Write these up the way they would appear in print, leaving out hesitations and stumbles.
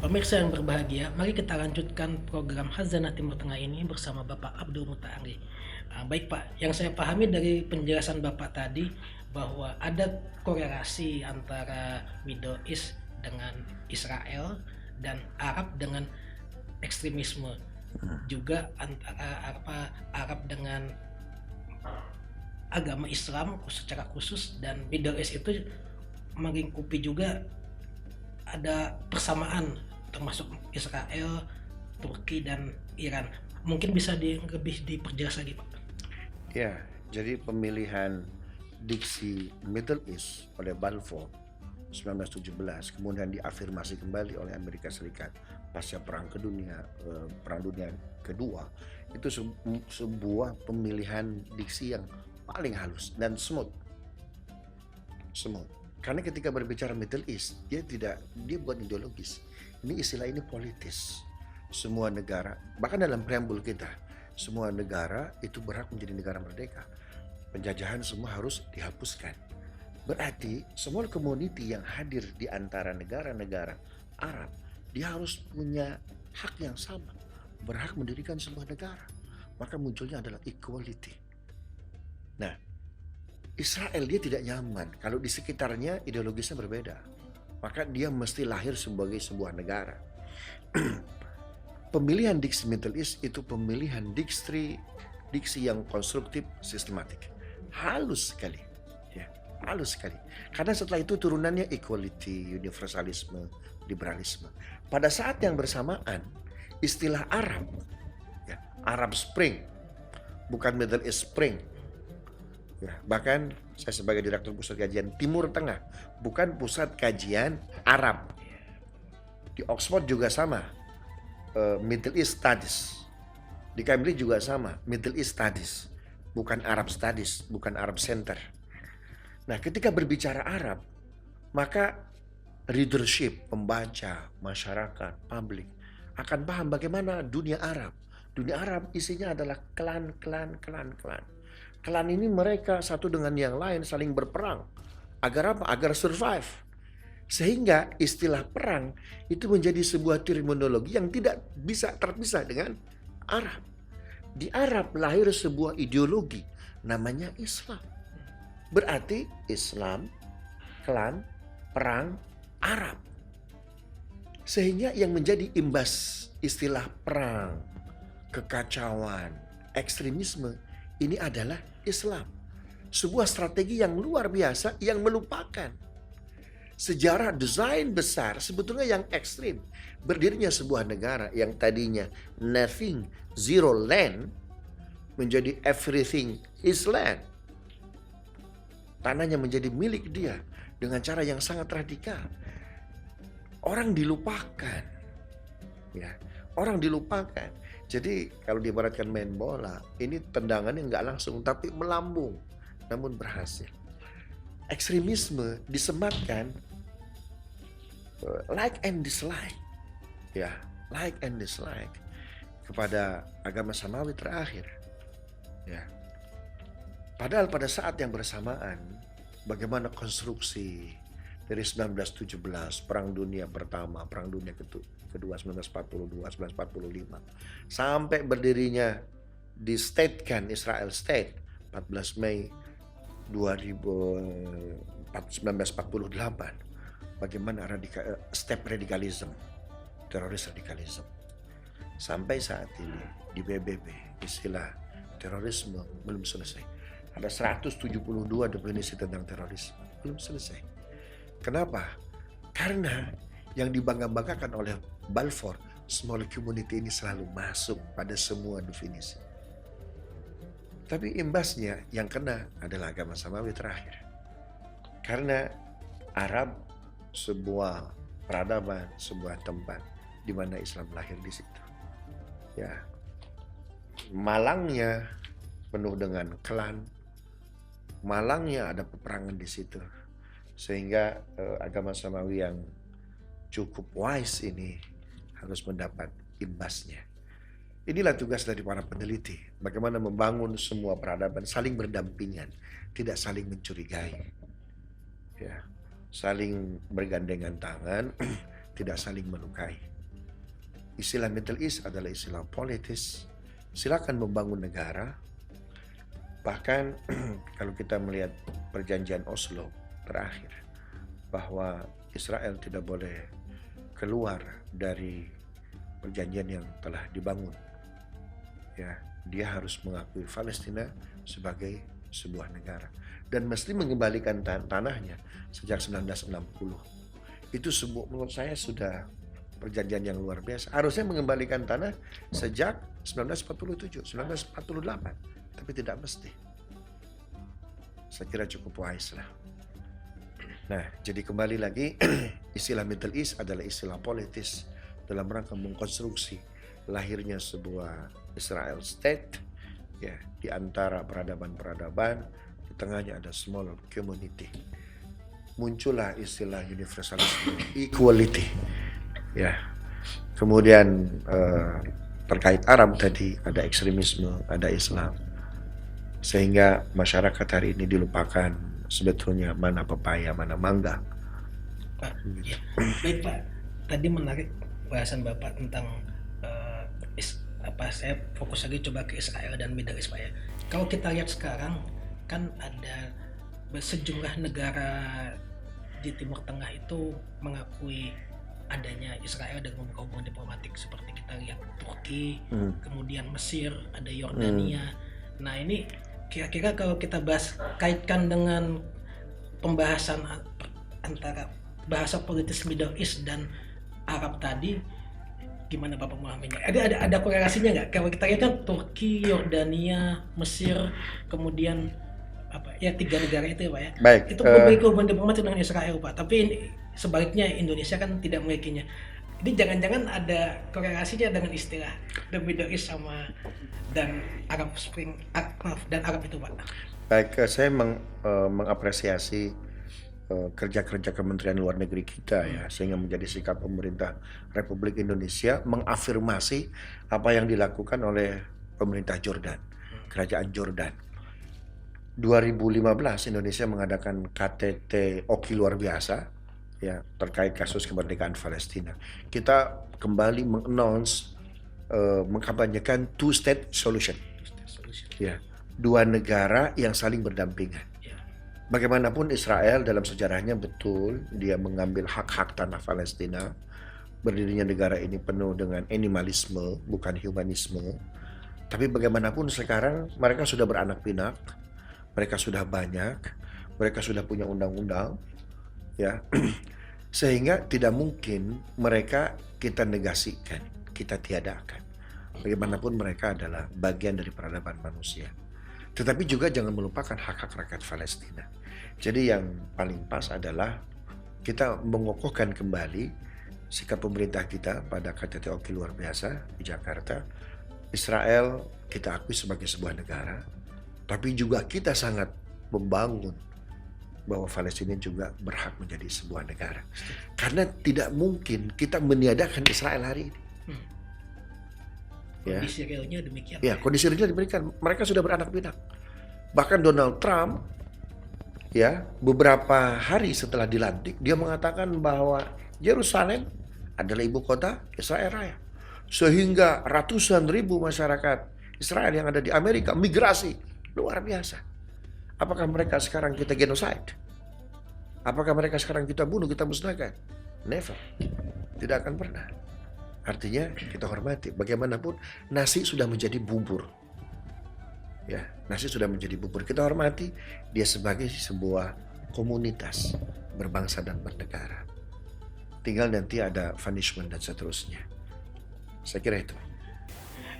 Pemirsa yang berbahagia, mari kita lanjutkan program Khazanah Timur Tengah ini bersama Bapak Abdul Muta'ari. Baik Pak, yang saya pahami dari penjelasan Bapak tadi bahwa ada korelasi antara Middle East dengan Israel dan Arab dengan ekstremisme. Juga antara Arab dengan agama Islam secara khusus, dan Middle East itu melingkupi juga ada persamaan termasuk Israel, Turki, dan Iran. Mungkin bisa lebih diperjelas lagi Pak. Ya, jadi pemilihan diksi Middle East oleh Balfour 1917 kemudian diafirmasi kembali oleh Amerika Serikat pasca Perang Dunia Kedua, itu sebuah pemilihan diksi yang paling halus dan smooth. Karena ketika berbicara Middle East, dia bukan ideologis. Ini istilah ini politis. Semua negara, bahkan dalam preambul kita, semua negara itu berhak menjadi negara merdeka. Penjajahan semua harus dihapuskan. Berarti semua community yang hadir di antara negara-negara Arab, dia harus punya hak yang sama, berhak mendirikan sebuah negara. Maka munculnya adalah equality. Nah, Israel dia tidak nyaman kalau di sekitarnya ideologisnya berbeda. Maka dia mesti lahir sebagai sebuah negara. Pemilihan diksi Middle East itu pemilihan diksi yang konstruktif, sistematik. Halus sekali. Ya, halus sekali. Karena setelah itu turunannya equality, universalisme, liberalisme. Pada saat yang bersamaan, istilah Arab, ya, Arab Spring, bukan Middle East Spring. Ya, bahkan saya sebagai Direktur Pusat Kajian Timur Tengah, bukan Pusat Kajian Arab. Di Oxford juga sama, Middle East Studies. Di Cambridge juga sama, Middle East Studies, bukan Arab Studies, bukan Arab Center. Nah, ketika berbicara Arab, maka readership, pembaca, masyarakat, publik akan paham bagaimana dunia Arab. Dunia Arab isinya adalah klan. Klan ini mereka satu dengan yang lain saling berperang. Agar apa? Agar survive. Sehingga istilah perang itu menjadi sebuah terminologi yang tidak bisa terpisah dengan Arab. Di Arab lahir sebuah ideologi namanya Islam. Berarti Islam, klan, perang, Arab. Sehingga yang menjadi imbas istilah perang, kekacauan, ekstremisme ini adalah Islam. Sebuah strategi yang luar biasa yang melupakan sejarah desain besar sebetulnya yang ekstrim. Berdirinya sebuah negara yang tadinya nothing, zero land, menjadi everything is land. Tanahnya menjadi milik dia dengan cara yang sangat radikal. Orang dilupakan. Ya, orang dilupakan. Jadi kalau diibaratkan main bola, ini tendangannya nggak langsung tapi melambung, namun berhasil. Ekstremisme disematkan like and dislike, ya, like and dislike kepada agama Samawi terakhir, ya. Padahal pada saat yang bersamaan, bagaimana konstruksi dari 1917, Perang Dunia Pertama, Perang Dunia Kedua 1942, 1945, sampai berdirinya di-statekan Israel State 14 Mei 1948. Bagaimana step radikalisme, teroris radikalisme. Sampai saat ini di PBB istilah terorisme belum selesai. Ada 172 definisi tentang terorisme, belum selesai. Kenapa? Karena yang dibangga-banggakan oleh Balfour, small community ini selalu masuk pada semua definisi. Tapi imbasnya yang kena adalah agama Samawi terakhir. Karena Arab sebuah peradaban, sebuah tempat di mana Islam lahir di situ. Ya, malangnya penuh dengan klan, malangnya ada peperangan di situ, sehingga agama Samawi yang cukup wise ini harus mendapat imbasnya. Inilah tugas dari para peneliti, bagaimana membangun semua peradaban saling berdampingan, tidak saling mencurigai, ya, saling bergandengan tangan, tidak saling melukai. Istilah Middle East adalah istilah politis. Silakan membangun negara. Bahkan kalau kita melihat perjanjian Oslo terakhir, bahwa Israel tidak boleh keluar dari perjanjian yang telah dibangun. Ya, dia harus mengakui Palestina sebagai sebuah negara dan mesti mengembalikan tanahnya sejak 1960. Itu menurut saya sudah perjanjian yang luar biasa. Harusnya mengembalikan tanah sejak 1947, 1948, tapi tidak mesti. Saya kira cukup wise lah. Nah, jadi kembali lagi, istilah Middle East adalah istilah politis dalam rangka mengkonstruksi lahirnya sebuah Israel State, ya, di antara peradaban-peradaban, di tengahnya ada small community. Muncullah istilah universalisme, equality, ya. Kemudian terkait Arab tadi ada ekstremisme, ada Islam, sehingga masyarakat hari ini dilupakan sebetulnya mana pepaya, mana mangga. Pak, ya. Baik Pak, tadi menarik bahasan Bapak tentang saya fokus lagi coba ke Israel dan Middle East Pak ya. Kalau kita lihat sekarang kan ada sejumlah negara di Timur Tengah itu mengakui adanya Israel dan membuka hubungan diplomatik, seperti kita lihat Turki, kemudian Mesir, ada Yordania. Nah ini kira-kira kalau kita kaitkan dengan pembahasan antara bahasa politis Middle East dan Arab tadi, gimana Bapak memahaminya? Ada korelasinya nggak? Kalau kita lihat kan Turki, Yordania, Mesir, kemudian tiga negara itu ya Pak ya. Baik, itu memiliki hubungan diplomatik dengan Israel Pak. Tapi sebaliknya Indonesia kan tidak memilikinya. Jadi jangan-jangan ada korelasinya dengan istilah The Middle East dan Arab Spring dan Arab itu Pak. Baik, saya mengapresiasi kerja-kerja Kementerian Luar Negeri kita ya, sehingga menjadi sikap pemerintah Republik Indonesia mengafirmasi apa yang dilakukan oleh pemerintah Jordan, kerajaan Jordan. 2015 Indonesia mengadakan KTT OKI luar biasa ya terkait kasus kemerdekaan Palestina. Kita kembali mengkampanyekan two-state solution. Ya, dua negara yang saling berdampingan. Bagaimanapun Israel dalam sejarahnya betul dia mengambil hak-hak tanah Palestina. Berdirinya negara ini penuh dengan animalisme, bukan humanisme. Tapi bagaimanapun sekarang mereka sudah beranak pinak, mereka sudah banyak, mereka sudah punya undang-undang, ya, sehingga tidak mungkin mereka kita negasikan, kita tiadakan. Bagaimanapun mereka adalah bagian dari peradaban manusia. Tetapi juga jangan melupakan hak-hak rakyat Palestina. Jadi yang paling pas adalah kita mengokohkan kembali sikap pemerintah kita pada KTT OKI luar biasa di Jakarta. Israel kita akui sebagai sebuah negara, tapi juga kita sangat membangun bahwa Palestina juga berhak menjadi sebuah negara. Karena tidak mungkin kita meniadakan Israel hari ini. Ya. Kondisi realnya demikian. Ya, kondisi realnya demikian. Mereka sudah beranak pinak. Bahkan Donald Trump, ya, beberapa hari setelah dilantik, dia mengatakan bahwa Yerusalem adalah ibu kota Israel Raya. Sehingga ratusan ribu masyarakat Israel yang ada di Amerika migrasi luar biasa. Apakah mereka sekarang kita genocide? Apakah mereka sekarang kita bunuh, kita musnahkan? Never. Tidak akan pernah. Artinya kita hormati. Bagaimanapun nasi sudah menjadi bubur. Ya, nasi sudah menjadi bubur. Kita hormati dia sebagai sebuah komunitas berbangsa dan bernegara. Tinggal nanti ada punishment dan seterusnya. Saya kira itu.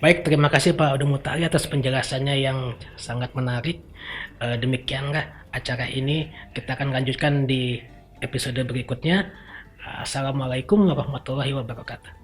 Baik, terima kasih Pak Abdul Mutari atas penjelasannya yang sangat menarik. Demikianlah acara ini. Kita akan lanjutkan di episode berikutnya. Assalamualaikum warahmatullahi wabarakatuh.